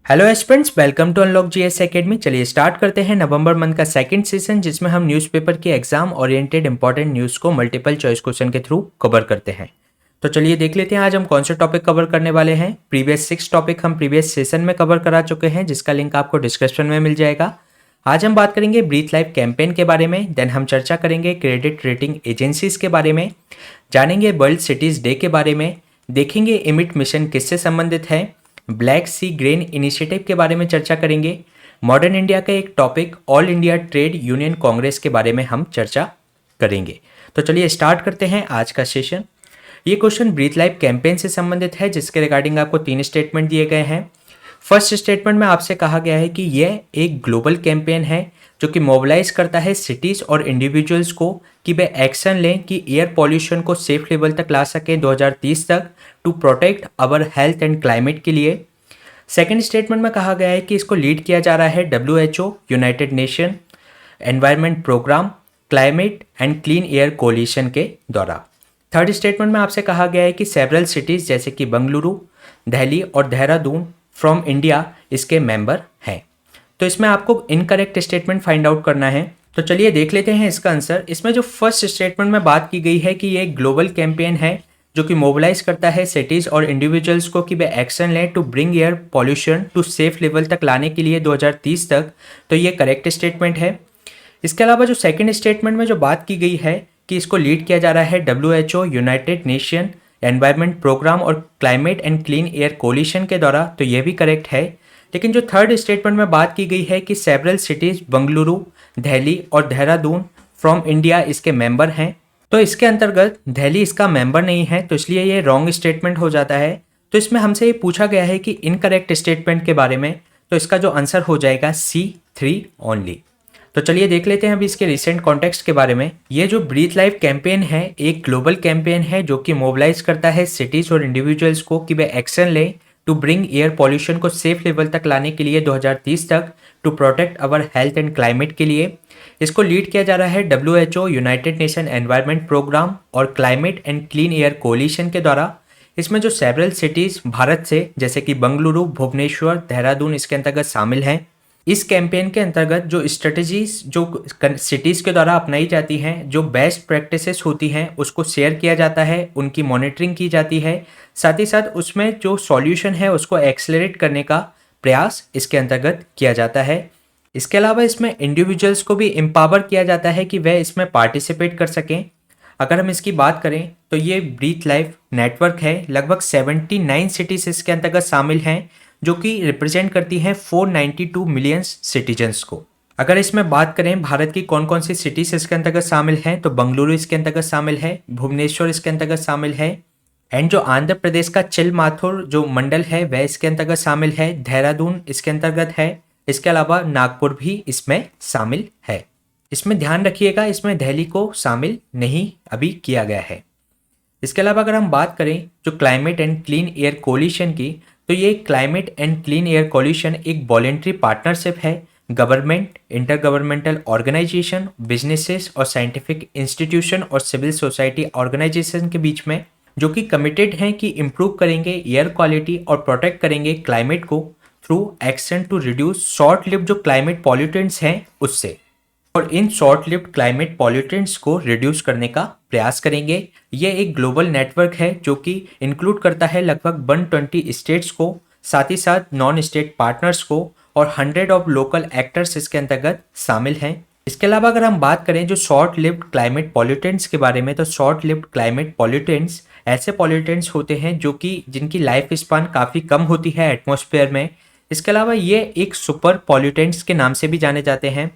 Hello aspirants, welcome to unlock GS academy. चलिए start करते हैं नवंबर मंथ का सेकंड सेशन, जिसमें हम न्यूज़पेपर के एग्जाम ओरिएंटेड इंपॉर्टेंट न्यूज़ को मल्टीपल चॉइस क्वेश्चन के थ्रू कवर करते हैं। तो चलिए देख लेते हैं आज हम कौन से टॉपिक कवर करने वाले हैं। प्रीवियस 6 टॉपिक हम प्रीवियस सेशन में कवर करा चुके हैं, जिसका लिंक आपको डिस्क्रिप्शन में मिल जाएगा। आज हम बात करेंगे ब्रीथ लाइफ कैंपेन के बारे में, देन हम चर्चा करेंगे क्रेडिट रेटिंग एजेंसीज के बारे में, जानेंगे वर्ल्ड सिटीज़ डे के बारे में, देखेंगे इमिट मिशन किससे संबंधित है, ब्लैक सी ग्रेन इनिशिएटिव के बारे में चर्चा करेंगे, मॉडर्न इंडिया का एक topic all India trade union Congress के बारे में हम चर्चा करेंगे। तो चलिए स्टार्ट करते हैं आज का सेशन। ये क्वेश्चन ब्रीथ लाइफ कैंपेन से संबंधित है, जिसके रिगार्डिंग आपको 3 स्टेटमेंट दिए गए हैं। फर्स्ट स्टेटमेंट में आपसे कहा गया है कि यह एक ग्लोबल कैंपेन है जो कि मोबिलाइज करता है सिटीज़ और इंडिविजुअल्स को कि वे एक्शन लें कि एयर पॉल्यूशन को सेफ लेवल तक ला सकें 2030 तक, to protect our health and climate के लिए। सेकेंड स्टेटमेंट में कहा गया है कि इसको लीड किया जा रहा है WHO, United Nation environment Programme, climate and clean air coalition के द्वारा। थर्ड स्टेटमेंट में आपसे कहा गया है कि सेवरल सिटीज़ जैसे कि बंगलुरु, दिल्ली और देहरादून फ्रॉम इंडिया इसके मेंबर हैं। तो इसमें आपको इनकरेक्ट स्टेटमेंट फाइंड आउट करना है। तो चलिए देख लेते हैं इसका आंसर। इसमें जो फर्स्ट स्टेटमेंट में बात की गई है कि ये एक ग्लोबल कैंपेन है जो कि मोबिलाइज करता है सिटीज़ और इंडिविजुअल्स को कि वे एक्शन लें to bring air pollution to safe level तक लाने के लिए 2030 तक, तो ये करेक्ट स्टेटमेंट है। इसके अलावा जो सेकंड स्टेटमेंट में जो बात की गई है कि इसको लीड किया जा रहा है WHO, United Nation environment programme और climate and clean air coalition के द्वारा, तो ये भी करेक्ट है। लेकिन जो थर्ड स्टेटमेंट में बात की गई है कि सेवरल सिटीज़ बंगलुरु, दिल्ली और देहरादून फ्रॉम इंडिया इसके मेंबर हैं, तो इसके अंतर्गत दिल्ली इसका मेंबर नहीं है, तो इसलिए ये रॉन्ग स्टेटमेंट हो जाता है। तो इसमें हमसे ये पूछा गया है कि इनकरेक्ट स्टेटमेंट के बारे में, तो इसका जो आंसर हो जाएगा C3 ओनली। तो चलिए देख लेते हैं अभी इसके रिसेंट कॉन्टेक्स्ट के बारे में। ये जो ब्रीथ लाइफ कैंपेन है एक ग्लोबल कैंपेन है जो कि मोबिलाइज करता है सिटीज़ और इंडिविजुअल्स को कि वे एक्शन लें टू ब्रिंग एयर पॉल्यूशन को सेफ लेवल तक लाने के लिए 2030 तक, to protect our health and climate के लिए। इसको लीड किया जा रहा है WHO, United Nation environment programme और climate and clean air coalition के द्वारा। इसमें जो सेवरल सिटीज़ भारत से जैसे कि बंगलुरु, भुवनेश्वर, देहरादून इसके अंतर्गत शामिल हैं। इस कैंपेन के अंतर्गत जो स्ट्रेटजीज जो सिटीज़ के द्वारा अपनाई जाती हैं, जो बेस्ट प्रैक्टिसेस होती हैं उसको शेयर किया जाता है, उनकी मॉनिटरिंग की जाती है, साथ ही साथ उसमें जो सॉल्यूशन है उसको एक्सेलरेट करने का प्रयास इसके अंतर्गत किया जाता है। इसके अलावा इसमें इंडिविजुअल्स को भी एम्पावर किया जाता है कि वह इसमें पार्टिसिपेट कर सकें। अगर हम इसकी बात करें तो ये ब्रीथ लाइफ नेटवर्क है, लगभग 79 सिटीज़ इसके अंतर्गत शामिल हैं जो कि रिप्रेजेंट करती हैं 492 मिलियन सिटीजन्स को। अगर इसमें बात करें भारत की कौन कौन सी सिटीज़ इसके अंतर्गत शामिल हैं, तो बंगलुरु इसके अंतर्गत शामिल है, भुवनेश्वर इसके अंतर्गत शामिल है, एंड जो आंध्र प्रदेश का चिलमाथुर जो मंडल है वह इसके अंतर्गत शामिल है, देहरादून इसके अंतर्गत है, इसके अलावा नागपुर भी इसमें शामिल है। इसमें ध्यान रखिएगा, इसमें दिल्ली को शामिल नहीं अभी किया गया है। इसके अलावा अगर हम बात करें जो climate and clean air coalition की, तो ये climate and clean air coalition एक वॉलेंट्री पार्टनरशिप है government, inter governmental organisation, businesses और साइंटिफिक इंस्टीट्यूशन और सिविल सोसाइटी ऑर्गेनाइजेशन के बीच में, जो कि कमिटेड हैं कि इम्प्रूव करेंगे एयर क्वालिटी और प्रोटेक्ट करेंगे क्लाइमेट को through action to reduce short lived जो क्लाइमेट पॉल्यूटेंट्स हैं उससे, और इन शॉर्ट लिव्ड क्लाइमेट पॉल्यूटेंट्स को रिड्यूस करने का प्रयास करेंगे। ये एक ग्लोबल नेटवर्क है जो कि इंक्लूड करता है लगभग 120 स्टेट्स को, साथ ही साथ नॉन स्टेट पार्टनर्स को, और 100 ऑफ लोकल एक्टर्स इसके अंतर्गत शामिल हैं। इसके अलावा अगर हम बात करें जो शॉर्ट लिव्ड क्लाइमेट पॉल्यूटेंट्स के बारे में, तो शॉर्ट लिव्ड क्लाइमेट पॉल्यूटेंट्स ऐसे पॉल्यूटेंट्स होते हैं जो कि जिनकी लाइफ स्पान काफ़ी कम होती है एटमॉस्फेयर में। इसके अलावा ये एक सुपर पॉल्यूटेंट्स के नाम से भी जाने जाते हैं।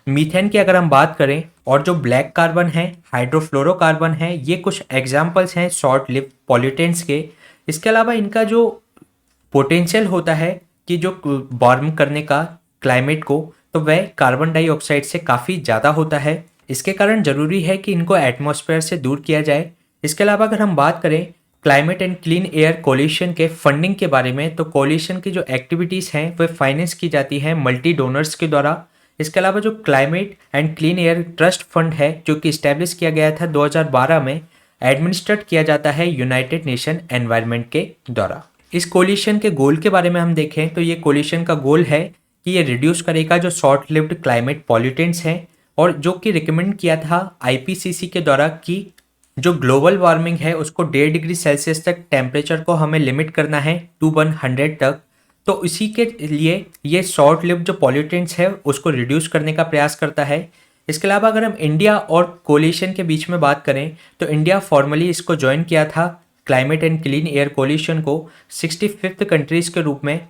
मीथेन की अगर हम बात करें और जो ब्लैक कार्बन है, हाइड्रोफ्लोरोकार्बन है, ये कुछ एग्जाम्पल्स हैं शॉर्ट लिव्ड पॉल्यूटेंट्स के। इसके अलावा इनका जो पोटेंशियल होता है कि जो वार्म करने का क्लाइमेट को, तो वह कार्बन डाइऑक्साइड से काफ़ी ज़्यादा होता है। इसके कारण ज़रूरी है कि इनको एटमॉस्फेयर से दूर किया जाए। इसके अलावा अगर हम बात करें climate and clean air coalition के फंडिंग के बारे में, तो कोलिशन की जो एक्टिविटीज़ हैं वह फाइनेंस की जाती हैं मल्टी डोनर्स के द्वारा। इसके अलावा जो climate and clean air trust fund है जो कि इस्टेब्लिश किया गया था 2012 में, एडमिनिस्ट्रेट किया जाता है यूनाइटेड नेशन एनवायरनमेंट के द्वारा। इस कोलिशन के गोल के बारे में हम देखें तो ये कोलिशन का गोल है कि ये रिड्यूस करेगा जो शॉर्ट लिव्ड क्लाइमेट पॉल्यूटेंट्स हैं, और जो कि रिकमेंड किया था आईपीसीसी के द्वारा कि जो ग्लोबल वार्मिंग है उसको 1.5 डिग्री सेल्सियस तक टेम्परेचर को हमें लिमिट करना है टू 100 तक। तो इसी के लिए ये शॉर्ट लिव्ड जो पॉल्यूटेंट्स है उसको रिड्यूस करने का प्रयास करता है। इसके अलावा अगर हम इंडिया और कोलिशन के बीच में बात करें तो इंडिया फॉर्मली इसको ज्वाइन किया था climate and clean air coalition को 65th कंट्रीज के रूप में।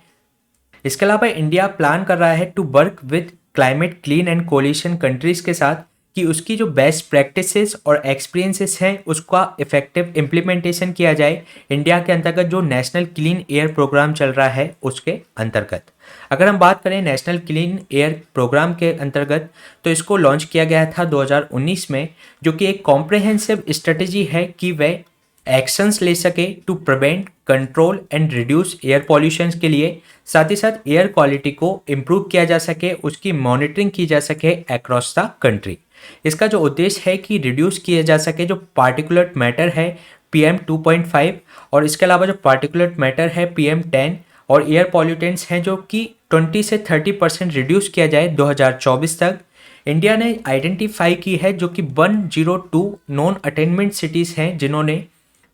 इसके अलावा इंडिया प्लान कर रहा है to work with climate clean and coalition countries के साथ कि उसकी जो बेस्ट प्रैक्टिसेस और एक्सपीरियंसेस हैं उसका इफेक्टिव इम्प्लीमेंटेशन किया जाए इंडिया के अंतर्गत जो नेशनल क्लीन एयर प्रोग्राम चल रहा है उसके अंतर्गत। अगर हम बात करें नेशनल क्लीन एयर प्रोग्राम के अंतर्गत तो इसको लॉन्च किया गया था 2019 में, जो कि एक कॉम्प्रहेंसिव स्ट्रेटजी है कि वह एक्शंस ले सके to prevent control and reduce air pollution के लिए, साथ ही साथ एयर क्वालिटी को इम्प्रूव किया जा सके, उसकी मॉनिटरिंग की जा सके अक्रॉस द कंट्री। इसका जो उद्देश्य है कि रिड्यूस किया जा सके जो पार्टिकुलेट मैटर है PM 2.5 और इसके अलावा जो पार्टिकुलेट मैटर है PM 10 और एयर पॉल्यूटेंट्स हैं जो कि 20 से 30% रिड्यूस किया जाए 2024 तक। इंडिया ने आइडेंटिफाई की है जो कि 102 नॉन अटेनमेंट सिटीज़ हैं जिन्होंने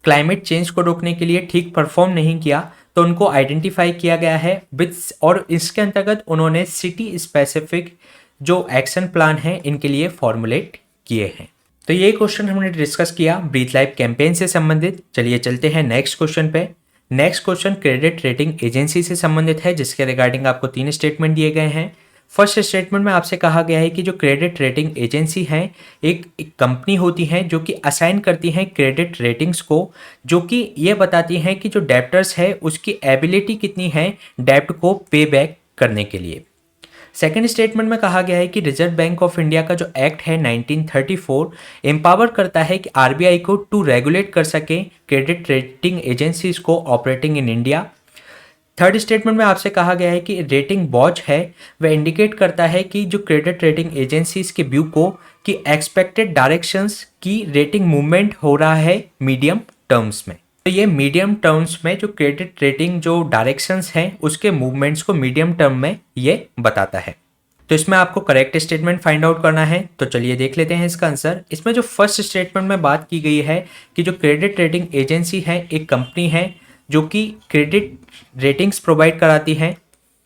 क्लाइमेट चेंज को रोकने के लिए ठीक परफॉर्म नहीं किया, तो उनको आइडेंटिफाई किया गया है और इसके अंतर्गत उन्होंने सिटी स्पेसिफिक जो एक्शन प्लान है इनके लिए फॉर्मुलेट किए हैं। तो ये क्वेश्चन हमने डिस्कस किया ब्रीथ लाइफ कैंपेन से संबंधित। चलिए चलते हैं नेक्स्ट क्वेश्चन पे। Next question credit rating agency से संबंधित है जिसके रिगार्डिंग आपको 3 स्टेटमेंट दिए गए हैं। फर्स्ट स्टेटमेंट में आपसे कहा गया है कि जो क्रेडिट रेटिंग एजेंसी है एक कंपनी होती है जो कि असाइन करती हैं क्रेडिट रेटिंग्स को, जो कि ये बताती हैं कि जो डेप्टर्स है उसकी एबिलिटी कितनी है डेप्ट को पे बैक करने के लिए। सेकेंड स्टेटमेंट में कहा गया है कि रिजर्व बैंक ऑफ इंडिया का जो एक्ट है 1934 एम्पावर करता है कि RBI को टू रेगुलेट कर सके क्रेडिट रेटिंग एजेंसीज को operating in India. Third statement में आपसे कहा गया है कि रेटिंग वॉच है वह इंडिकेट करता है कि जो क्रेडिट रेटिंग एजेंसीज के व्यू को कि एक्सपेक्टेड डायरेक्शंस की रेटिंग मूवमेंट हो रहा है मीडियम टर्म्स में। तो ये मीडियम टर्म्स में जो क्रेडिट रेटिंग जो डायरेक्शंस हैं उसके मूवमेंट्स को मीडियम टर्म में ये बताता है। तो इसमें आपको करेक्ट स्टेटमेंट फाइंड आउट करना है। तो चलिए देख लेते हैं इसका आंसर। इसमें जो फर्स्ट स्टेटमेंट में बात की गई है कि जो क्रेडिट रेटिंग एजेंसी है एक कंपनी है जो कि क्रेडिट रेटिंग्स प्रोवाइड कराती है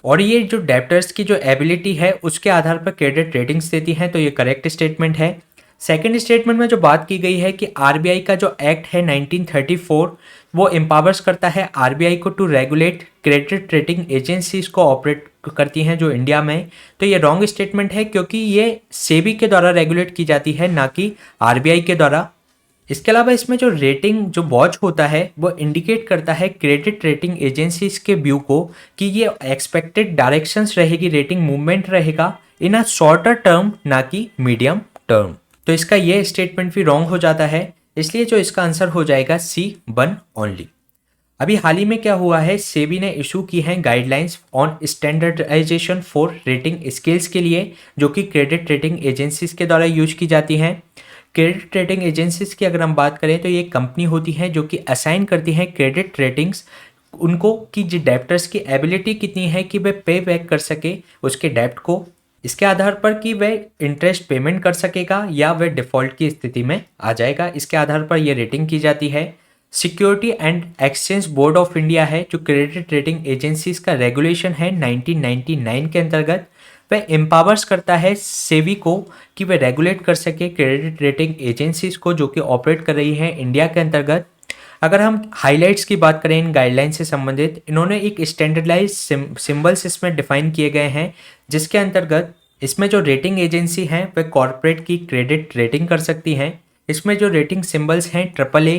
और ये जो डेप्टर्स की जो एबिलिटी है उसके आधार पर क्रेडिट रेटिंग्स देती हैं, तो ये करेक्ट स्टेटमेंट है। सेकेंड स्टेटमेंट में जो बात की गई है कि RBI का जो एक्ट है 1934 वो एम्पावर्स करता है RBI को to regulate credit rating agencies को ऑपरेट करती हैं जो इंडिया में, तो ये रॉन्ग स्टेटमेंट है क्योंकि ये सेबी के द्वारा रेगुलेट की जाती है ना कि RBI के द्वारा। इसके अलावा इसमें जो रेटिंग जो वॉच होता है वो इंडिकेट करता है क्रेडिट रेटिंग एजेंसीज के व्यू को कि ये एक्सपेक्टेड डायरेक्शंस रहेगी, रेटिंग मूवमेंट रहेगा इन अ शॉर्टर टर्म ना कि मीडियम टर्म। तो इसका ये स्टेटमेंट भी रॉन्ग हो जाता है, इसलिए जो इसका आंसर हो जाएगा C1 ओनली। अभी हाल ही में क्या हुआ है, सेबी ने इशू की हैं guidelines on standardisation for rating scales के लिए जो कि क्रेडिट रेटिंग एजेंसीज के द्वारा यूज की जाती हैं। क्रेडिट रेटिंग एजेंसीज की अगर हम बात करें तो ये कंपनी होती है जो कि असाइन करती हैं क्रेडिट रेटिंग्स उनको कि जो डेप्टर्स की एबिलिटी कितनी है कि वे पे बैक कर सके उसके डेप्ट को, इसके आधार पर कि वह इंटरेस्ट पेमेंट कर सकेगा या वह डिफ़ॉल्ट की स्थिति में आ जाएगा, इसके आधार पर यह रेटिंग की जाती है। Security and exchange board of India है जो क्रेडिट रेटिंग एजेंसीज का रेगुलेशन है 1999 के अंतर्गत, वह एम्पावर्स करता है सेबी को कि वह रेगुलेट कर सके क्रेडिट रेटिंग एजेंसीज को जो कि ऑपरेट कर रही हैं इंडिया के अंतर्गत। अगर हम हाइलाइट्स की बात करें इन गाइडलाइन से संबंधित, इन्होंने एक स्टैंडर्डाइज सिंबल्स इसमें डिफाइन किए गए हैं जिसके अंतर्गत इसमें जो रेटिंग एजेंसी हैं वह कॉरपोरेट की क्रेडिट रेटिंग कर सकती हैं। इसमें जो रेटिंग सिंबल्स हैं AAA,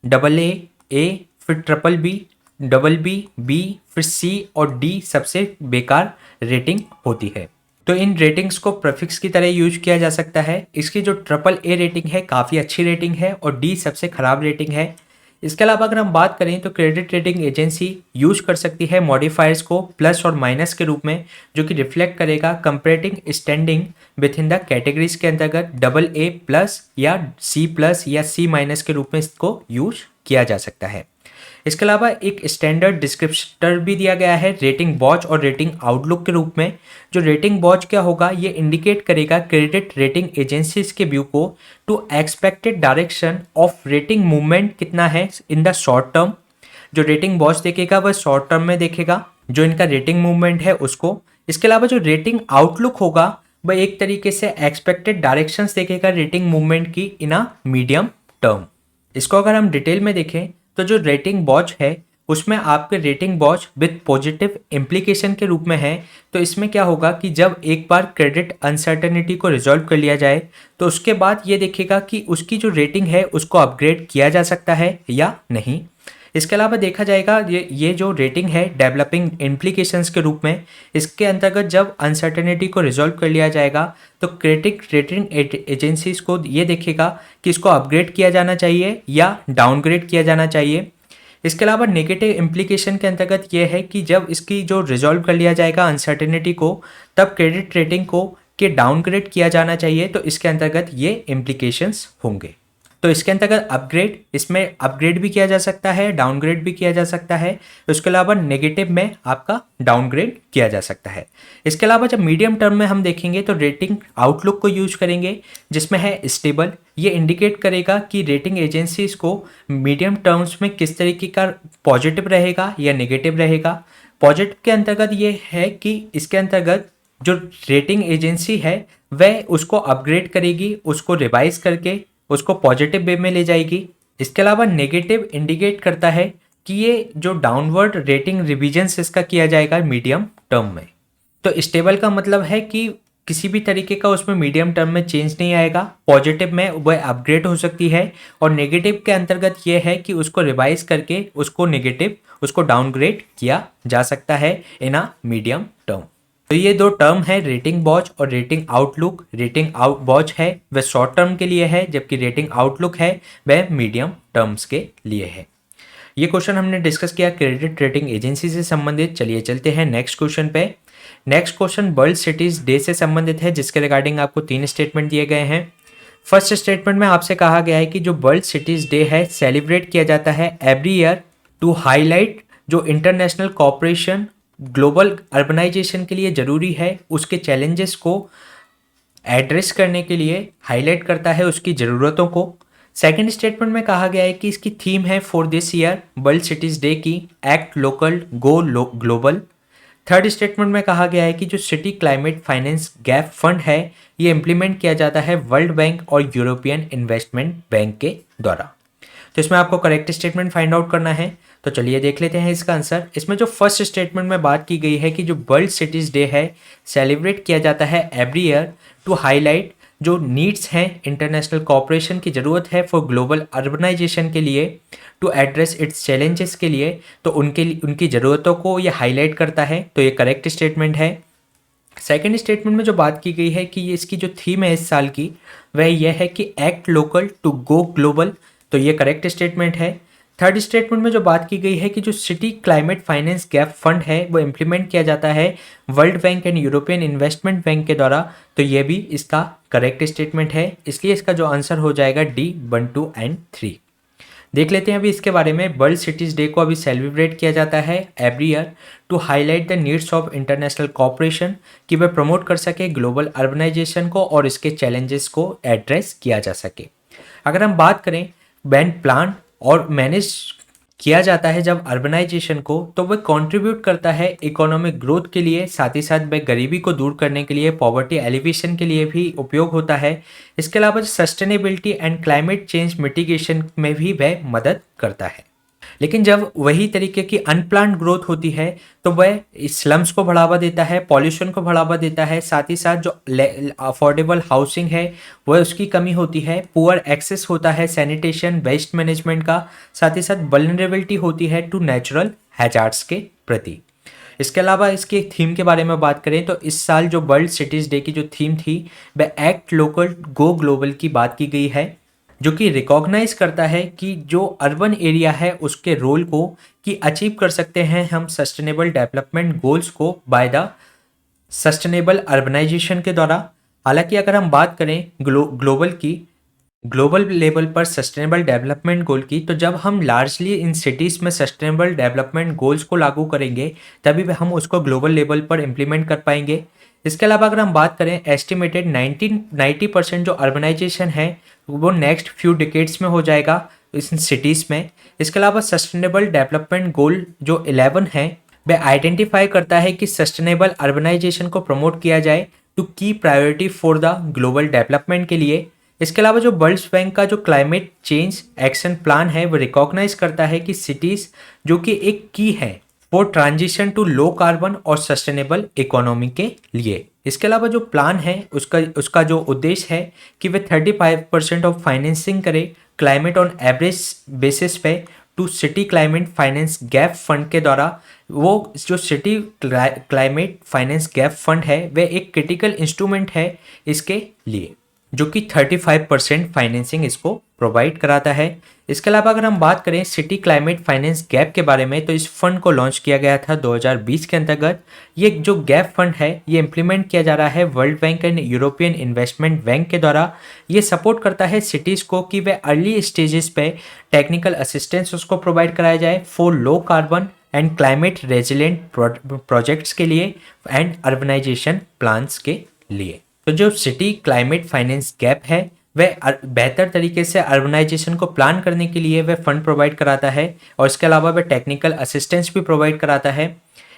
AA, फिर BBB, BB, B, फिर C और D सबसे बेकार रेटिंग होती है। तो इन रेटिंग्स को प्रीफिक्स की तरह यूज किया जा सकता है। इसकी जो AAA रेटिंग है काफ़ी अच्छी रेटिंग है और D सबसे ख़राब रेटिंग है। इसके अलावा अगर हम बात करें तो क्रेडिट रेटिंग एजेंसी यूज कर सकती है मॉडिफायर्स को प्लस और माइनस के रूप में जो कि रिफ्लेक्ट करेगा comparative standing within the categories के अंतर्गत AA+ या C+ या C- के रूप में इसको यूज किया जा सकता है। इसके अलावा एक स्टैंडर्ड डिस्क्रिप्टर भी दिया गया है रेटिंग वॉच और रेटिंग आउटलुक के रूप में। जो रेटिंग वॉच क्या होगा, ये इंडिकेट करेगा क्रेडिट रेटिंग एजेंसीज के व्यू को to expected direction of rating movement कितना है इन द शॉर्ट टर्म। जो रेटिंग वॉच देखेगा वह शॉर्ट टर्म में देखेगा जो इनका रेटिंग मूवमेंट है उसको। इसके अलावा जो रेटिंग आउटलुक होगा वह एक तरीके से एक्सपेक्टेड डायरेक्शंस देखेगा रेटिंग मूवमेंट की इन अ मीडियम टर्म। इसको अगर हम डिटेल में देखें तो जो रेटिंग वॉच है उसमें आपके rating watch with positive implication के रूप में है। तो इसमें क्या होगा कि जब एक बार क्रेडिट अनसर्टेनिटी को रिजॉल्व कर लिया जाए तो उसके बाद ये देखेगा कि उसकी जो रेटिंग है उसको अपग्रेड किया जा सकता है या नहीं। इसके अलावा देखा जाएगा ये जो रेटिंग है डेवलपिंग इम्प्लीकेशंस के रूप में, इसके अंतर्गत जब अनसर्टेनिटी को रिजॉल्व कर लिया जाएगा तो क्रेडिट रेटिंग एजेंसीज को ये देखेगा कि इसको अपग्रेड किया जाना चाहिए या डाउनग्रेड किया जाना चाहिए। इसके अलावा नेगेटिव इम्प्लीकेशन के अंतर्गत ये है कि जब इसकी जो रिजॉल्व कर लिया जाएगा अनसर्टेनिटी को तब क्रेडिट रेटिंग को के डाउनग्रेड किया जाना चाहिए। तो इसके अंतर्गत ये इम्प्लीकेशंस होंगे। तो इसके अंतर्गत अपग्रेड, इसमें अपग्रेड भी किया जा सकता है, डाउनग्रेड भी किया जा सकता है। उसके अलावा नेगेटिव में आपका डाउनग्रेड किया जा सकता है। इसके अलावा जब मीडियम टर्म में हम देखेंगे तो रेटिंग आउटलुक को यूज करेंगे जिसमें है स्टेबल। ये इंडिकेट करेगा कि रेटिंग एजेंसीज को मीडियम टर्म्स में किस तरीके का पॉजिटिव रहेगा या नेगेटिव रहेगा। पॉजिटिव के अंतर्गत ये है कि इसके अंतर्गत जो रेटिंग एजेंसी है वह उसको अपग्रेड करेगी, उसको रिवाइज करके उसको पॉजिटिव वे में ले जाएगी। इसके अलावा नेगेटिव इंडिकेट करता है कि ये जो डाउनवर्ड रेटिंग रिवीजन्स इसका किया जाएगा मीडियम टर्म में। तो स्टेबल का मतलब है कि किसी भी तरीके का उसमें मीडियम टर्म में चेंज नहीं आएगा। पॉजिटिव में वह अपग्रेड हो सकती है और नेगेटिव के अंतर्गत ये है कि उसको रिवाइज करके उसको डाउनग्रेड किया जा सकता है इन अ मीडियम टर्म। तो ये दो टर्म है रेटिंग वॉच और रेटिंग आउटलुक। रेटिंग वॉच है वह शॉर्ट टर्म के लिए है जबकि रेटिंग आउटलुक है वह मीडियम टर्म्स के लिए है। ये क्वेश्चन हमने डिस्कस किया क्रेडिट रेटिंग एजेंसी से संबंधित। चलिए चलते हैं नेक्स्ट क्वेश्चन पे। Next question world cities day से संबंधित है जिसके रिगार्डिंग आपको 3 स्टेटमेंट दिए गए हैं। फर्स्ट स्टेटमेंट में आपसे कहा गया है कि जो वर्ल्ड सिटीज डे है सेलिब्रेट किया जाता है एवरी ईयर टू हाईलाइट जो इंटरनेशनल कॉपरेशन ग्लोबल अर्बनाइजेशन के लिए ज़रूरी है उसके चैलेंजेस को एड्रेस करने के लिए हाईलाइट करता है उसकी ज़रूरतों को। सेकंड स्टेटमेंट में कहा गया है कि इसकी थीम है for this year World Cities Day की act local go global. Third statement में कहा गया है कि जो city climate finance gap fund है ये इम्प्लीमेंट किया जाता है वर्ल्ड बैंक और यूरोपियन इन्वेस्टमेंट बैंक के द्वारा। तो इसमें आपको करेक्ट स्टेटमेंट फाइंड आउट करना है। तो चलिए देख लेते हैं इसका आंसर। इसमें जो फर्स्ट स्टेटमेंट में बात की गई है कि जो वर्ल्ड सिटीज़ डे है सेलिब्रेट किया जाता है एवरी ईयर टू हाईलाइट जो नीड्स हैं इंटरनेशनल कॉपरेशन की ज़रूरत है फॉर ग्लोबल अर्बनाइजेशन के लिए टू एड्रेस इट्स चैलेंजेस के लिए, तो उनकी ज़रूरतों को ये हाईलाइट करता है। तो ये करेक्ट स्टेटमेंट है। सेकेंड स्टेटमेंट में जो बात की गई है कि ये इसकी जो थीम है इस साल की वह यह है कि act local to go global, तो ये करेक्ट स्टेटमेंट है। थर्ड स्टेटमेंट में जो बात की गई है कि जो city climate finance gap fund है वो इम्प्लीमेंट किया जाता है World Bank and European Investment Bank के द्वारा, तो ये भी इसका करेक्ट स्टेटमेंट है। इसलिए इसका जो आंसर हो जाएगा डी 1, 2 एंड 3। देख लेते हैं अभी इसके बारे में। वर्ल्ड सिटीज़ डे को अभी सेलिब्रेट किया जाता है every year to highlight the needs of international cooperation कि वह प्रमोट कर सके ग्लोबल अर्बनाइजेशन को और इसके चैलेंजेस को एड्रेस किया जा सके। अगर हम बात करें व्हेन प्लान और मैनेज किया जाता है जब अर्बनाइजेशन को, तो वह कंट्रीब्यूट करता है इकोनॉमिक ग्रोथ के लिए, साथ ही साथ वह गरीबी को दूर करने के लिए, पॉवर्टी एलिवेशन के लिए भी उपयोग होता है। इसके अलावा sustainability and climate change mitigation में भी वह मदद करता है। लेकिन जब वही तरीके की अनप्लान्ड ग्रोथ होती है तो वह स्लम्स को बढ़ावा देता है, पॉल्यूशन को बढ़ावा देता है, साथ ही साथ जो अफोर्डेबल हाउसिंग है वह उसकी कमी होती है, पुअर एक्सेस होता है सैनिटेशन वेस्ट मैनेजमेंट का, साथ ही साथ वल्नरेबिलिटी होती है टू नेचुरल हैजार्ड्स के प्रति। इसके अलावा इसके थीम के बारे में बात करें तो इस साल जो वर्ल्ड सिटीज़ डे की जो थीम थी वह एक्ट लोकल गो ग्लोबल की बात की गई है, जो कि रिकॉग्नाइज करता है कि जो अर्बन एरिया है उसके रोल को कि अचीव कर सकते हैं हम सस्टेनेबल डेवलपमेंट गोल्स को बाय द सस्टेनेबल अर्बनाइजेशन के द्वारा। हालांकि अगर हम बात करें ग्लोबल की ग्लोबल लेवल पर सस्टेनेबल डेवलपमेंट गोल की, तो जब हम लार्जली इन सिटीज़ में सस्टेनेबल डेवलपमेंट गोल्स को लागू करेंगे तभी हम उसको ग्लोबल लेवल पर इम्प्लीमेंट कर पाएंगे। इसके अलावा अगर हम बात करें एस्टिमेटेड 90% जो अर्बनाइजेशन है वो नेक्स्ट फ्यू डिकेड्स में हो जाएगा इस सिटीज़ में। इसके अलावा सस्टेनेबल डेवलपमेंट गोल जो 11 है वह आइडेंटिफाई करता है कि सस्टेनेबल अर्बनाइजेशन को प्रमोट किया जाए टू की priority for the global development के लिए। इसके अलावा जो वर्ल्ड बैंक का जो क्लाइमेट चेंज एक्शन प्लान है वो रिकॉग्नाइज करता है कि सिटीज़ जो कि एक की है for transition to low carbon और सस्टेनेबल इकोनॉमी के लिए। इसके अलावा जो प्लान है उसका जो उद्देश्य है कि वे 35% ऑफ फाइनेंसिंग करे क्लाइमेट ऑन एवरेज बेसिस पे to city climate finance gap fund के द्वारा। वो जो city climate finance gap fund है वह एक क्रिटिकल इंस्ट्रूमेंट है इसके लिए, जो कि 35% फाइनेंसिंग इसको प्रोवाइड कराता है। इसके अलावा अगर हम बात करें सिटी क्लाइमेट फाइनेंस गैप के बारे में, तो इस फंड को लॉन्च किया गया था 2020 के अंतर्गत। ये जो गैप फंड है ये इम्प्लीमेंट किया जा रहा है World Bank and European Investment Bank के द्वारा। ये सपोर्ट करता है सिटीज़ को कि वे अर्ली स्टेजेस पे टेक्निकल असिस्टेंस उसको प्रोवाइड कराया जाए for low carbon and climate resilient projects के लिए एंड अर्बनाइजेशन प्लान्स के लिए। तो जो सिटी क्लाइमेट फाइनेंस गैप है वह बेहतर तरीके से अर्बनाइजेशन को प्लान करने के लिए वह फंड प्रोवाइड कराता है और इसके अलावा वह टेक्निकल असिस्टेंस भी प्रोवाइड कराता है।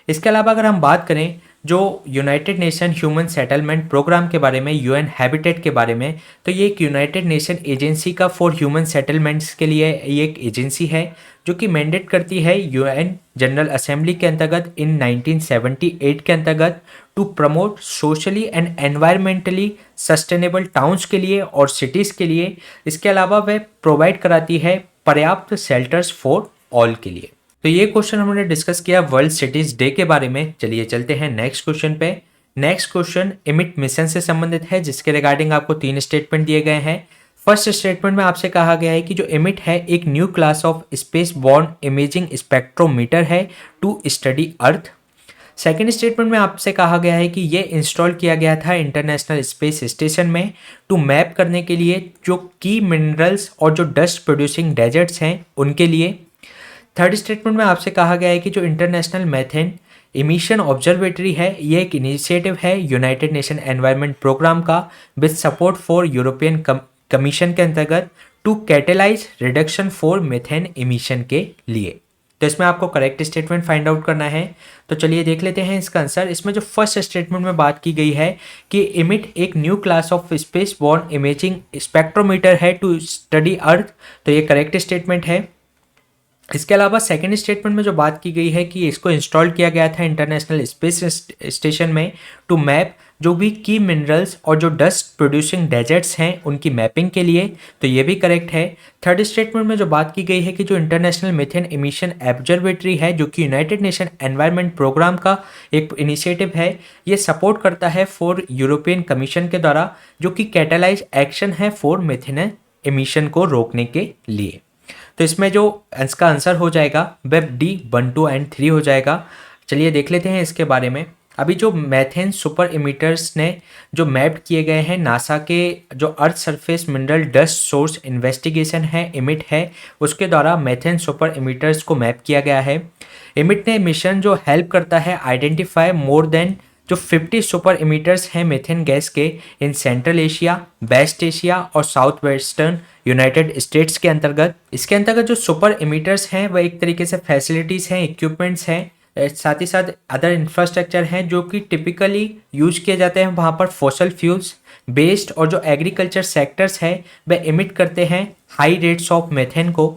इसके अलावा अगर हम बात करें जो United Nation human settlement programme के बारे में, यूएन हैबिटेट के बारे में, तो ये एक यूनाइटेड नेशन एजेंसी का फॉर ह्यूमन सेटलमेंट्स के लिए ये एक एजेंसी है जो कि मैंडेट करती है यूएन जनरल असेंबली के अंतर्गत इन 1978 के अंतर्गत to promote socially and environmentally sustainable towns के लिए और सिटीज़ के लिए। इसके अलावा वह प्रोवाइड कराती है पर्याप्त शेल्टर्स फॉर ऑल के लिए। तो ये क्वेश्चन हमने डिस्कस किया वर्ल्ड सिटीज डे के बारे में। चलिए चलते हैं नेक्स्ट क्वेश्चन पे। नेक्स्ट क्वेश्चन इमिट मिशन से संबंधित है जिसके रिगार्डिंग आपको 3 स्टेटमेंट दिए गए हैं। फर्स्ट स्टेटमेंट में आपसे कहा गया है कि जो इमिट है एक new class of space borne imaging spectrometer है to study Earth. Second statement में आपसे कहा गया है कि ये इंस्टॉल किया गया था इंटरनेशनल स्पेस स्टेशन में टू मैप करने के लिए जो की मिनरल्स और जो डस्ट प्रोड्यूसिंग डेजर्ट्स हैं उनके लिए। थर्ड स्टेटमेंट में आपसे कहा गया है कि जो इंटरनेशनल मेथेन इमिशन ऑब्जर्वेटरी है ये एक इनिशिएटिव है यूनाइटेड नेशन एनवायरनमेंट प्रोग्राम का with support for European Commission के अंतर्गत to catalyse reduction for methane emission के लिए। तो इसमें आपको करेक्ट स्टेटमेंट फाइंड आउट करना है। तो चलिए देख लेते हैं इसका आंसर। इसमें जो फर्स्ट स्टेटमेंट में बात की गई है कि इमिट एक new class of space borne imaging spectrometer है टू स्टडी अर्थ, तो ये करेक्ट स्टेटमेंट है। इसके अलावा सेकेंड स्टेटमेंट में जो बात की गई है कि इसको इंस्टॉल किया गया था इंटरनेशनल स्पेस स्टेशन में टू मैप जो भी की मिनरल्स और जो डस्ट प्रोड्यूसिंग डेजर्ट्स हैं उनकी मैपिंग के लिए, तो ये भी करेक्ट है। थर्ड स्टेटमेंट में जो बात की गई है कि जो इंटरनेशनल मीथेन इमिशन ऑब्जर्वेटरी है जो कि यूनाइटेड नेशन एनवायरनमेंट प्रोग्राम का एक इनिशिएटिव है, ये सपोर्ट करता है फॉर यूरोपियन कमीशन के द्वारा जो कि कैटेलाइज एक्शन है फॉर मीथेन इमिशन को रोकने के लिए। तो इसमें जो इसका आंसर हो जाएगा वेब डी 1, 2 एंड 3 हो जाएगा। चलिए देख लेते हैं इसके बारे में। अभी जो मैथेन सुपर इमिटर्स ने जो मैप किए गए हैं नासा के जो earth surface mineral dust source investigation है इमिट है उसके द्वारा मैथेन सुपर इमिटर्स को मैप किया गया है। इमिट ने मिशन जो हेल्प करता है आइडेंटिफाई मोर देन जो 50 सुपर इमिटर्स हैं मीथेन गैस के in Central Asia, West Asia और साउथ वेस्टर्न यूनाइटेड स्टेट्स के अंतर्गत। इसके अंतर्गत जो सुपर इमिटर्स हैं वह एक तरीके से फैसिलिटीज़ हैं, इक्विपमेंट्स हैं, साथ ही साथ अदर इंफ्रास्ट्रक्चर हैं जो कि टिपिकली यूज किए जाते हैं वहाँ पर फॉसल फ्यूल्स बेस्ड और जो एग्रीकल्चर सेक्टर्स है वह इमिट करते हैं हाई रेट्स ऑफ मेथेन को।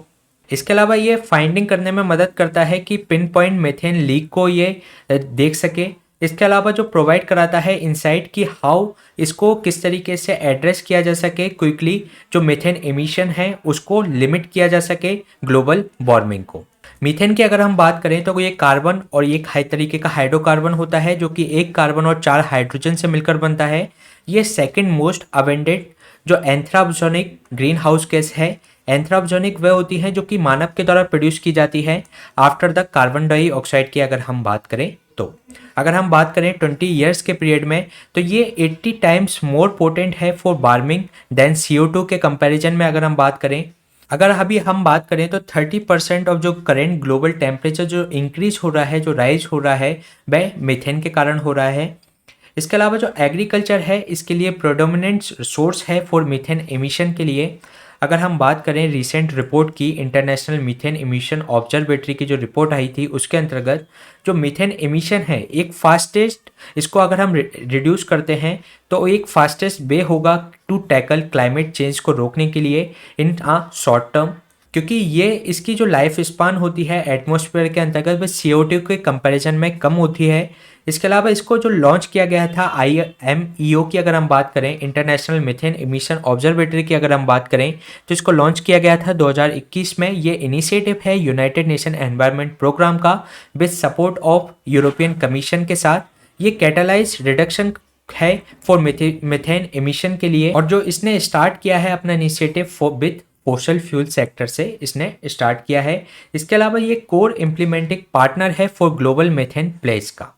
इसके अलावा ये फाइंडिंग करने में मदद करता है कि पिन पॉइंट मेथेन लीक को ये देख सके। इसके अलावा जो प्रोवाइड कराता है इनसाइट कि हाउ इसको किस तरीके से एड्रेस किया जा सके क्विकली, जो मीथेन एमिशन है उसको लिमिट किया जा सके ग्लोबल वार्मिंग को। मीथेन की अगर हम बात करें तो ये कार्बन और एक हाई तरीके का हाइड्रोकार्बन होता है जो कि एक कार्बन और 4 हाइड्रोजन से मिलकर बनता है। ये सेकेंड मोस्ट अबेंडेड जो एंथ्रापजोनिक ग्रीन हाउस गैस है। एंथ्रापजोनिक वह होती है जो कि मानव के द्वारा प्रोड्यूस की जाती है आफ्टर द कार्बन डाइऑक्साइड की अगर हम बात करें तो अगर हम बात करें 20 ईयर्स के पीरियड में तो ये 80 टाइम्स मोर पोटेंट है फॉर वार्मिंग देन CO2 के कंपैरिजन में अगर हम बात करें। अगर अभी हम बात करें तो 30% ऑफ जो करेंट ग्लोबल टेम्परेचर जो इंक्रीज हो रहा है, जो राइज हो रहा है, वह मीथेन के कारण हो रहा है। इसके अलावा जो एग्रीकल्चर है इसके लिए प्रोडोमिनेंट सोर्स है फॉर मीथेन एमिशन के लिए। अगर हम बात करें रिसेंट रिपोर्ट की, इंटरनेशनल मीथेन एमिशन ऑब्जर्वेटरी की जो रिपोर्ट आई थी उसके अंतर्गत जो मीथेन एमिशन है एक फास्टेस्ट, इसको अगर हम रिड्यूस करते हैं तो एक फास्टेस्ट वे होगा टू टैकल क्लाइमेट चेंज को रोकने के लिए इन अ शॉर्ट टर्म, क्योंकि ये इसकी जो लाइफ स्पान होती है एटमॉस्फेयर के अंतर्गत वह CO2 के कंपैरिजन में कम होती है। इसके अलावा इसको जो लॉन्च किया गया था IMEO की अगर हम बात करें, इंटरनेशनल मीथेन एमिशन ऑब्जर्वेटरी की अगर हम बात करें तो इसको लॉन्च किया गया था 2021 में। ये इनिशिएटिव है यूनाइटेड नेशन एनवायरनमेंट प्रोग्राम का with support of European Commission के साथ। ये कैटालाइज रिडक्शन है फॉर मीथेन एमिशन के लिए, और जो इसने स्टार्ट किया है अपना initiative with fossil fuel sector से इसने स्टार्ट किया है। इसके अलावा ये कोर इम्प्लीमेंटिंग पार्टनर है फॉर ग्लोबल मीथेन प्लेस का।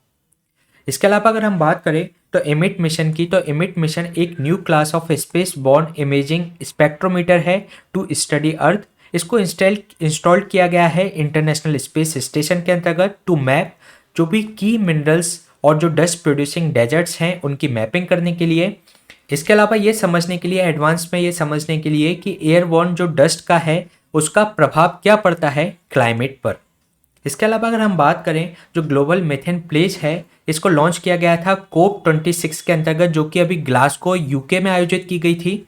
इसके अलावा अगर हम बात करें तो इमिट मिशन की, तो इमिट मिशन एक new class of space borne imaging spectrometer है टू स्टडी अर्थ। इसको इंस्टॉल किया गया है इंटरनेशनल स्पेस स्टेशन के अंतर्गत टू मैप जो भी की मिनरल्स और जो डस्ट प्रोड्यूसिंग डेजर्ट्स हैं उनकी मैपिंग करने के लिए। इसके अलावा ये समझने के लिए एडवांस में ये समझने के लिए कि एयरबॉर्न जो डस्ट का है उसका प्रभाव क्या पड़ता है क्लाइमेट पर। इसके अलावा अगर हम बात करें जो ग्लोबल मीथेन प्लेस है इसको लॉन्च किया गया था COP26 के अंतर्गत, जो कि अभी ग्लासगो UK में आयोजित की गई थी,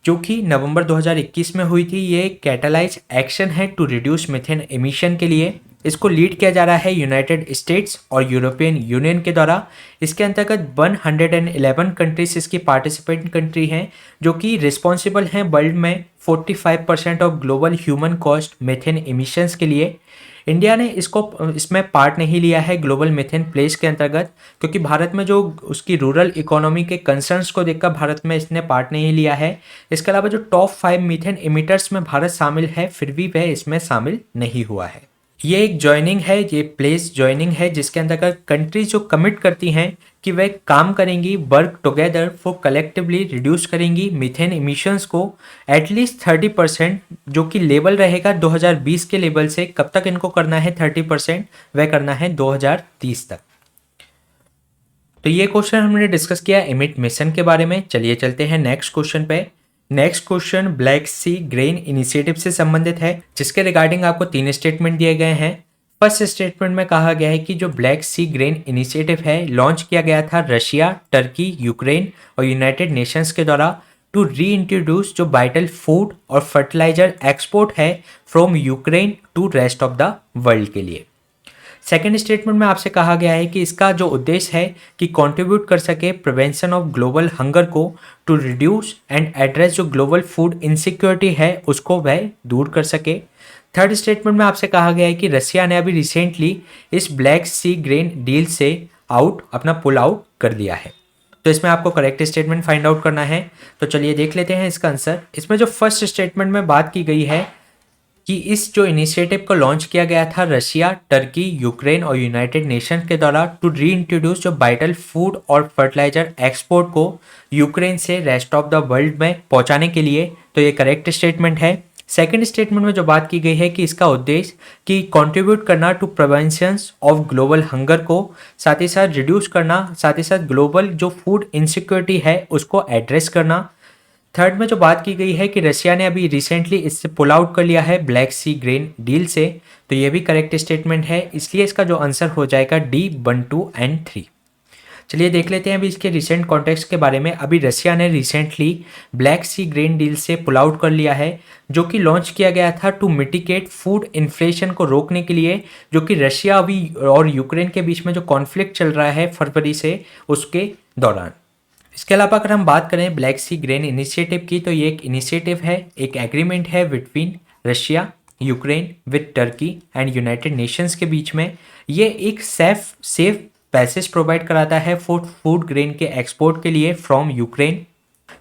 जो कि नवंबर 2021 में हुई थी। ये कैटालाइज एक्शन है टू रिड्यूस मीथेन एमिशन के लिए। इसको लीड किया जा रहा है यूनाइटेड स्टेट्स और यूरोपियन यूनियन के द्वारा। इसके अंतर्गत 111 कंट्रीज इसकी पार्टिसिपेंट कंट्री हैं जो कि रिस्पॉन्सिबल हैं वर्ल्ड में 45% of global human cost methane emissions के लिए। इंडिया ने इसमें पार्ट नहीं लिया है ग्लोबल मीथेन प्लेस के अंतर्गत, क्योंकि भारत में जो उसकी रूरल इकोनॉमी के कंसर्न्स को देखकर भारत में इसने पार्ट नहीं लिया है। इसके अलावा जो टॉप 5 मीथेन एमिटर्स में भारत शामिल है फिर भी वह इसमें शामिल नहीं हुआ है। ये एक ज्वाइनिंग है, ये प्लेस ज्वाइनिंग है जिसके अंतर्गत कंट्रीज जो कमिट करती हैं कि वह काम करेंगी, work together for collectively reduce करेंगी मीथेन इमिशंस को एटलीस्ट 30%, जो कि लेवल रहेगा 2020 के लेवल से। कब तक इनको करना है 30%? वह करना है 2030 तक। तो ये क्वेश्चन हमने डिस्कस किया इमिट मिशन के बारे में। चलिए चलते हैं नेक्स्ट क्वेश्चन पे। Next question black Sea Grain initiative से संबंधित है, जिसके रिगार्डिंग आपको 3 स्टेटमेंट दिए गए हैं। फर्स्ट स्टेटमेंट में कहा गया है कि जो ब्लैक सी ग्रेन इनिशिएटिव है लॉन्च किया गया था रशिया, टर्की, यूक्रेन और यूनाइटेड नेशंस के द्वारा टू री इंट्रोड्यूस जो वाइटल फूड और फर्टिलाइजर एक्सपोर्ट है from Ukraine to rest of the world के लिए। सेकेंड स्टेटमेंट में आपसे कहा गया है कि इसका जो उद्देश्य है कि कंट्रीब्यूट कर सके प्रिवेंशन ऑफ ग्लोबल हंगर को टू रिड्यूस एंड एड्रेस जो ग्लोबल फूड इनसिक्योरिटी है उसको वह दूर कर सके। थर्ड स्टेटमेंट में आपसे कहा गया है कि रशिया ने अभी रिसेंटली इस ब्लैक सी ग्रेन डील से अपना पुल आउट कर दिया है। तो इसमें आपको करेक्ट स्टेटमेंट फाइंड आउट करना है। तो चलिए देख लेते हैं इसका आंसर। इसमें जो फर्स्ट स्टेटमेंट में बात की गई है कि इस जो इनिशिएटिव को लॉन्च किया गया था रशिया, टर्की, यूक्रेन और यूनाइटेड नेशन के द्वारा टू री इंट्रोड्यूस जो वाइटल फूड और फर्टिलाइजर एक्सपोर्ट को यूक्रेन से रेस्ट ऑफ द वर्ल्ड में पहुंचाने के लिए, तो ये करेक्ट स्टेटमेंट है। सेकेंड स्टेटमेंट में जो बात की गई है कि इसका उद्देश्य कि कंट्रीब्यूट करना to prevention of global hunger को, साथ ही साथ रिड्यूस करना, साथ ही साथ ग्लोबल जो फूड इनसिक्योरिटी है उसको एड्रेस करना। थर्ड में जो बात की गई है कि रशिया ने अभी रिसेंटली इससे पुल आउट कर लिया है ब्लैक सी ग्रेन डील से, तो ये भी करेक्ट स्टेटमेंट है। इसलिए इसका जो आंसर हो जाएगा डी 1, 2 एंड 3। चलिए देख लेते हैं अभी इसके रिसेंट कॉन्टेक्स्ट के बारे में। अभी रशिया ने recently black Sea grain deal से पुल आउट कर लिया है, जो कि लॉन्च किया गया था टू मिटिगेट फूड इन्फ्लेशन को रोकने के लिए, जो कि रशिया अभी और यूक्रेन के बीच में जो कॉन्फ्लिक्ट चल रहा है फरवरी से उसके दौरान। इसके अलावा अगर हम बात करें ब्लैक सी ग्रेन इनिशिएटिव की, तो ये एक इनिशिएटिव है, एक एग्रीमेंट है between Russia, Ukraine with Turkey and United Nations के बीच में। ये एक सेफ पैसेज प्रोवाइड कराता है फूड ग्रेन के एक्सपोर्ट के लिए फ्रॉम यूक्रेन,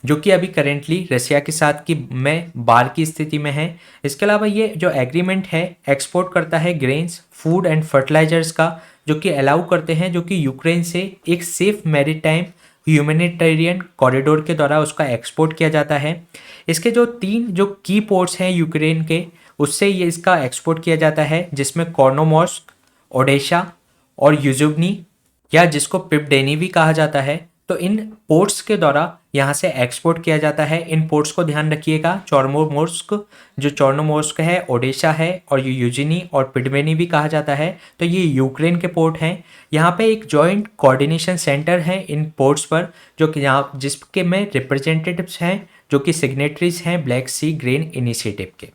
जो कि अभी करेंटली रशिया के साथ में बार की स्थिति में है। इसके अलावा ये जो एग्रीमेंट है एक्सपोर्ट करता है ग्रेन्स, फूड एंड फर्टिलाइजर्स का जो कि अलाउ करते हैं जो कि यूक्रेन से एक सेफ मैरीटाइम ह्यूमैनिटेरियन कॉरिडोर के द्वारा उसका एक्सपोर्ट किया जाता है। इसके जो 3 जो की पोर्ट्स हैं यूक्रेन के, उससे ये इसका एक्सपोर्ट किया जाता है, जिसमें कॉर्नोमोर्स्क, ओडेशा और यूजुग्नी, या जिसको पिपडेनी भी कहा जाता है। तो इन पोर्ट्स के द्वारा यहाँ से एक्सपोर्ट किया जाता है। इन पोर्ट्स को ध्यान रखिएगा, चोर्नोमोर्स्क है, ओडेशा है, और ये यूजिनी और पिडमेनी भी कहा जाता है। तो ये यूक्रेन के पोर्ट हैं। यहाँ पे एक जॉइंट कोऑर्डिनेशन सेंटर है इन पोर्ट्स पर, जो कि यहाँ जिसके में रिप्रेजेंटेटिव्स हैं जो कि सिग्नेटरीज हैं ब्लैक सी ग्रेन इनिशिएटिव के।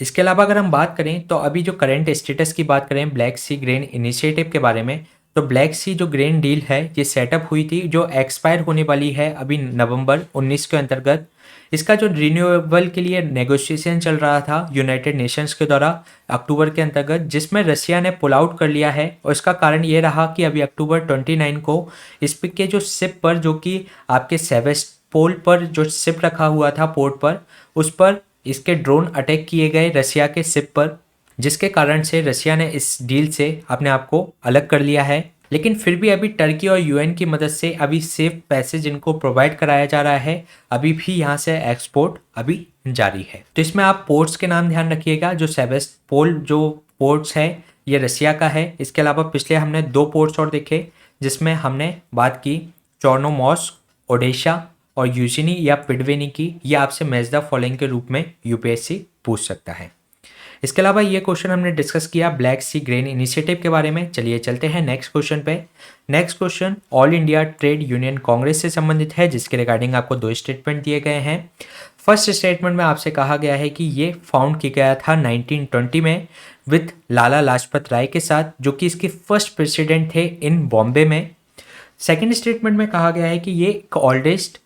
इसके अलावा अगर हम बात करें तो अभी जो करंट स्टेटस की बात करें ब्लैक सी ग्रेन इनिशिएटिव के बारे में, तो ब्लैक सी जो ग्रेन डील है ये सेटअप हुई थी, जो एक्सपायर होने वाली है अभी नवंबर 19 के अंतर्गत। इसका जो रिन्यूएबल के लिए नेगोशिएशन चल रहा था यूनाइटेड नेशंस के द्वारा अक्टूबर के अंतर्गत, जिसमें रशिया ने पुल आउट कर लिया है। और इसका कारण ये रहा कि अभी अक्टूबर 29 को इस पे के जो शिप पर, जो कि आपके सेवेस्टोपोल पर जो शिप रखा हुआ था पोर्ट पर, उस पर इसके ड्रोन अटैक किए गए रशिया के शिप पर, जिसके कारण से रशिया ने इस डील से अपने आप को अलग कर लिया है। लेकिन फिर भी अभी टर्की और यूएन की मदद से अभी सेफ पैसेज इनको प्रोवाइड कराया जा रहा है। अभी भी यहाँ से एक्सपोर्ट अभी जारी है। तो इसमें आप पोर्ट्स के नाम ध्यान रखिएगा। जो सेवेस्टोपोल जो पोर्ट्स है ये रशिया का है। इसके अलावा पिछले हमने 2 पोर्ट्स और देखे, जिसमें हमने बात की चोर्नोमोर्स्क, ओडेशा और यूजिनी या पिडवेनी की। ये आपसे मैच द फॉलोइंग के रूप में यूपीएससी पूछ सकता है। इसके अलावा ये क्वेश्चन हमने डिस्कस किया ब्लैक सी ग्रेन इनिशिएटिव के बारे में। चलिए चलते हैं नेक्स्ट क्वेश्चन पे। Next question all India trade union Congress से संबंधित है, जिसके रिगार्डिंग आपको 2 स्टेटमेंट दिए गए हैं। फर्स्ट स्टेटमेंट में आपसे कहा गया है कि ये फाउंड किया गया था 1920 में विथ लाला लाजपत राय के साथ, जो कि इसके फर्स्ट प्रेसिडेंट थे इन बॉम्बे में। सेकेंड स्टेटमेंट में कहा गया है कि ये एक ओल्डेस्ट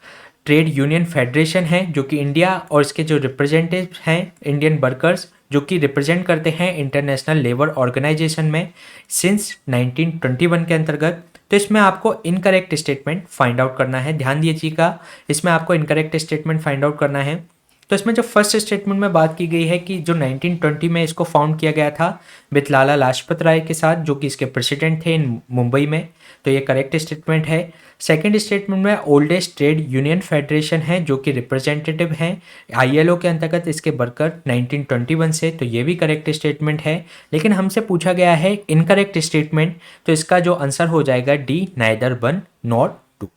ट्रेड यूनियन फेडरेशन है, जो कि इंडिया और इसके जो रिप्रेजेंटेटिव हैं इंडियन वर्कर्स, जो कि रिप्रेजेंट करते हैं इंटरनेशनल लेबर ऑर्गेनाइजेशन में सिंस 1921 के अंतर्गत। तो इसमें आपको इनकरेक्ट स्टेटमेंट फाइंड आउट करना है। ध्यान दीजिएगा, इसमें आपको इनकरेक्ट स्टेटमेंट फाइंड आउट करना है। तो इसमें जो फर्स्ट स्टेटमेंट में बात की गई है कि जो 1920 में इसको फाउंड किया गया था विथ लाला लाजपत राय के साथ, जो कि इसके प्रेसिडेंट थे मुंबई में, तो ये करेक्ट स्टेटमेंट है। सेकंड स्टेटमेंट में ओल्डेस्ट ट्रेड यूनियन फेडरेशन है, जो कि रिप्रेजेंटेटिव हैं आईएलओ के अंतर्गत इसके वर्कर 1921 से, तो ये भी करेक्ट स्टेटमेंट है। लेकिन हमसे पूछा गया है इनकरेक्ट स्टेटमेंट, तो इसका जो आंसर हो जाएगा डी, नाइदर 1 नॉट 2।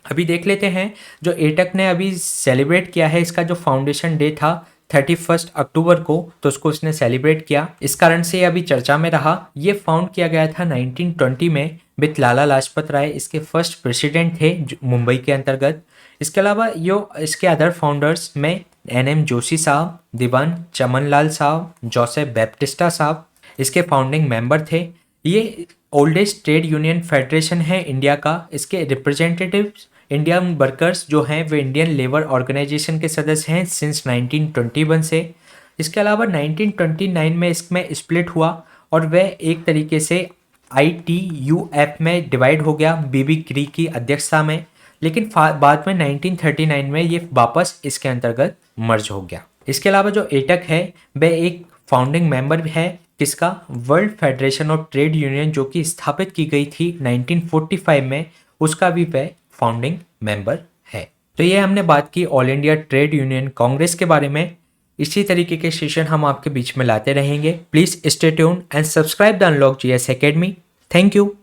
अभी देख लेते हैं जो एटक ने अभी सेलिब्रेट किया है, इसका जो फाउंडेशन डे था 31 अक्टूबर को, तो उसको उसने सेलिब्रेट किया, इस कारण से ये अभी चर्चा में रहा। ये फाउंड किया गया था 1920 में विथ लाला लाजपत राय, इसके फर्स्ट प्रेसिडेंट थे मुंबई के अंतर्गत। इसके अलावा यो इसके अदर फाउंडर्स में एनएम जोशी साहब, दीवान चमनलाल साहब, जोसेफ बैप्टिस्टा साहब इसके फाउंडिंग मेंबर थे। ये ओल्डेस्ट ट्रेड यूनियन फेडरेशन है इंडिया का। इसके रिप्रेजेंटेटिव्स इंडियन वर्कर्स जो हैं वे इंडियन लेबर ऑर्गेनाइजेशन के सदस्य हैं सिंस 1921 से। इसके अलावा 1929 में इसमें स्प्लिट हुआ और वह एक तरीके से ITUF में डिवाइड हो गया बीबी क्री की अध्यक्षता में। लेकिन बाद में 1939 में ये वापस इसके अंतर्गत मर्ज हो गया। इसके अलावा जो एटक है वह एक फाउंडिंग मेंबर है किसका, world federation of trade union, जो कि स्थापित की गई थी 1945 में, उसका भी वह फाउंडिंग मेंबर है। तो ये हमने बात की all India trade union Congress के बारे में। इसी तरीके के सेशन हम आपके बीच में लाते रहेंगे। Please stay tuned and subscribe the unlock GS academy. Thank you.